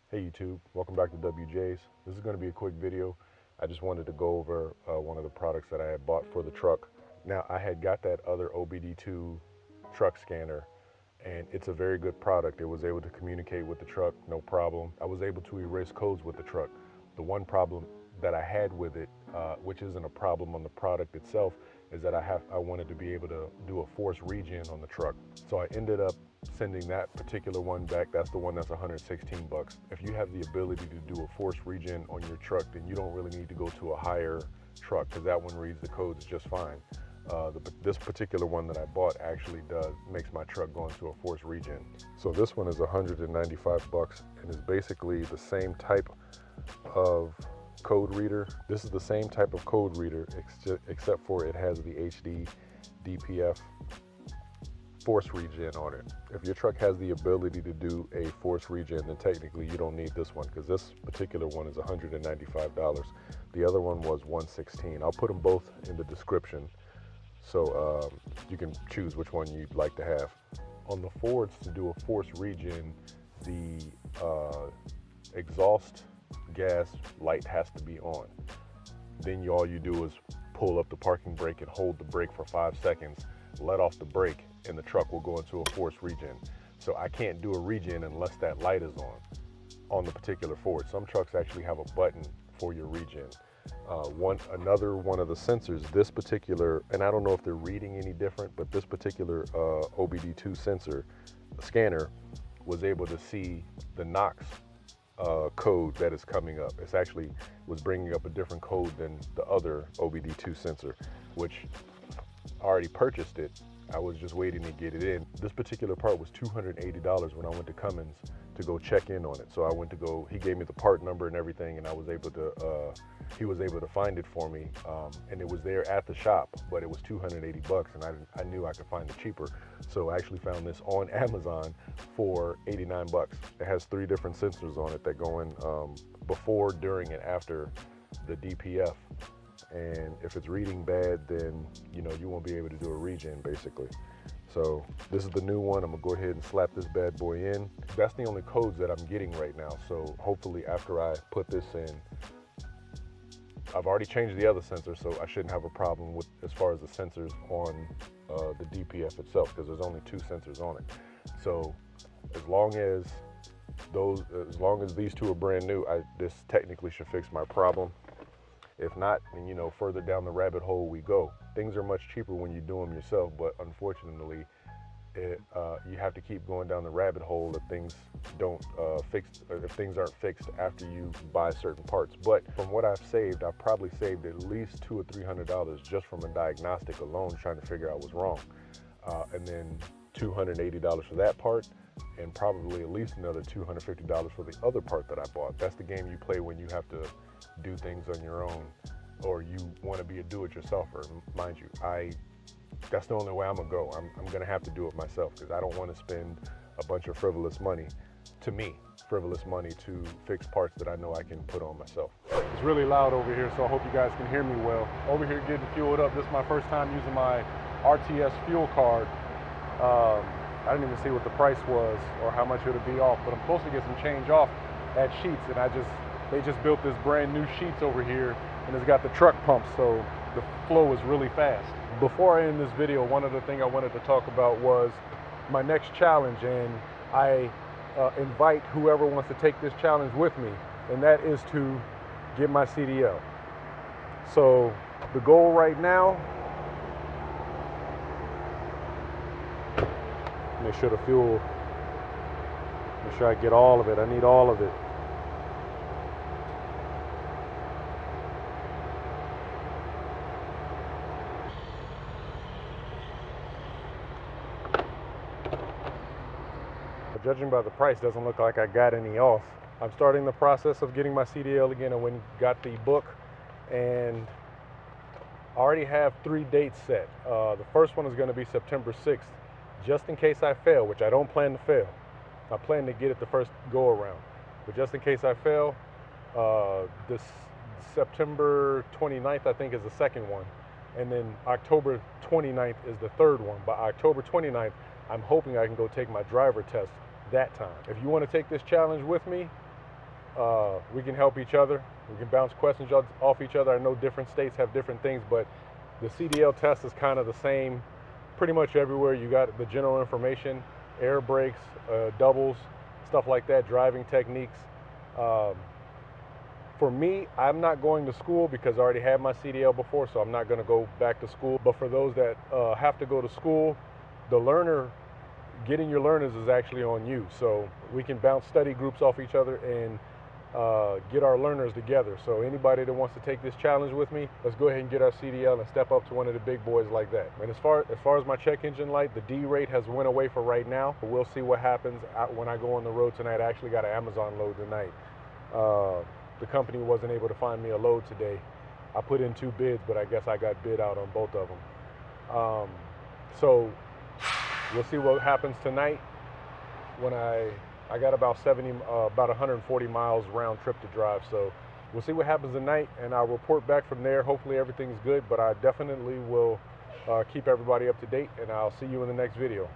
Hey YouTube, welcome back to WJ's. This is going to be a quick video. I just wanted to go over one of the products that I had bought for the truck. Now, I had got that other OBD2 truck scanner, and it's a very good product. It was able to communicate with the truck, no problem. I was able to erase codes with the truck. The one problem that I had with it, which isn't a problem on the product itself, is that I wanted to be able to do a force regen on the truck. So I ended up sending that particular one back. That's the one that's 116 bucks. If you have the ability to do a force regen on your truck, then you don't really need to go to a higher truck because that one reads the codes just fine. This particular one that I bought actually makes my truck go into a force regen. So this one is 195 bucks and is basically the same type of code reader. This is the same type of code reader except for it has the HD DPF force regen on it. If your truck has the ability to do a force regen, then technically you don't need this one because this particular one is $195. The other one was $116. I'll put them both in the description so you can choose which one you'd like to have. On the Fords, to do a force regen, the exhaust gas light has to be on. Then all you do is pull up the parking brake and hold the brake for 5 seconds, let off the brake, and the truck will go into a force regen. So I can't do a regen unless that light is on the particular Ford. Some trucks actually have a button for your regen. Another one of the sensors, this particular, and I don't know if they're reading any different, but this particular OBD2 sensor scanner was able to see the NOx code that is coming up. It's actually was bringing up a different code than the other OBD2 sensor, which I already purchased it. I was just waiting to get it in. This particular part was $280 when I went to Cummins to go check in on it. So I went to go, he gave me the part number and everything, and I was able to, he was able to find it for me. And it was there at the shop, but it was 280 bucks, and I knew I could find it cheaper. So I actually found this on Amazon for 89 bucks. It has 3 different sensors on it that go in before, during, and after the DPF. And if it's reading bad, then you won't be able to do a regen basically. So this is the new one. I'm gonna go ahead and slap this bad boy in. That's the only codes that I'm getting right now. So hopefully after I put this in, I've already changed the other sensor, so I shouldn't have a problem with as far as the sensors on the DPF itself, because there's only 2 sensors on it. So as long as these 2 are brand new, this technically should fix my problem. If not, then further down the rabbit hole we go. Things are much cheaper when you do them yourself, but unfortunately, you have to keep going down the rabbit hole if things if things aren't fixed after you buy certain parts. But from what I've saved, I've probably saved at least $200 or $300 just from a diagnostic alone, trying to figure out what's wrong, and then $280 for that part, and probably at least another $250 for the other part that I bought. That's the game you play when you have to do things on your own, or you want to be a do-it-yourselfer. Mind you, that's the only way I'm gonna go. I'm gonna have to do it myself because I don't want to spend a bunch of frivolous money to fix parts that I know I can put on myself. It's really loud over here, so I hope you guys can hear me well. Over here getting fueled up. This is my first time using my RTS fuel card. I didn't even see what the price was or how much it would be off, but I'm supposed to get some change off at Sheets, and they just built this brand new Sheets over here, and it's got the truck pump, so the flow is really fast. Before I end this video, one other thing I wanted to talk about was my next challenge, and I invite whoever wants to take this challenge with me, and that is to get my CDL. So the goal right now, make sure the fuel, make sure I get all of it. I need all of it. But judging by the price, doesn't look like I got any off. I'm starting the process of getting my CDL again. I went and got the book, and I already have 3 dates set. The first one is going to be September 6th, just in case I fail, which I don't plan to fail. I plan to get it the first go around, but just in case I fail, this September 29th I think is the second one, and then October 29th is the third one. By October 29th, I'm hoping I can go take my driver test that time. If you want to take this challenge with me, We can help each other. We can bounce questions off each other. I know different states have different things, but the CDL test is kind of the same pretty much everywhere. You got the general information, air brakes, doubles, stuff like that, driving techniques. Um, for me, I'm not going to school because I already had my CDL before, so I'm not going to go back to school. But for those that have to go to school, the learner, getting your learners is actually on you. So we can bounce study groups off each other and get our learners together. So anybody that wants to take this challenge with me, let's go ahead and get our CDL and step up to one of the big boys like that. And as far as my check engine light, the D rate has went away for right now. But we'll see what happens when I go on the road tonight. I actually got an Amazon load tonight. The company wasn't able to find me a load today. I put in 2 bids, but I guess I got bid out on both of them. So we'll see what happens tonight when I got about 140 miles round trip to drive. So we'll see what happens tonight, and I'll report back from there. Hopefully everything's good, but I definitely will keep everybody up to date, and I'll see you in the next video.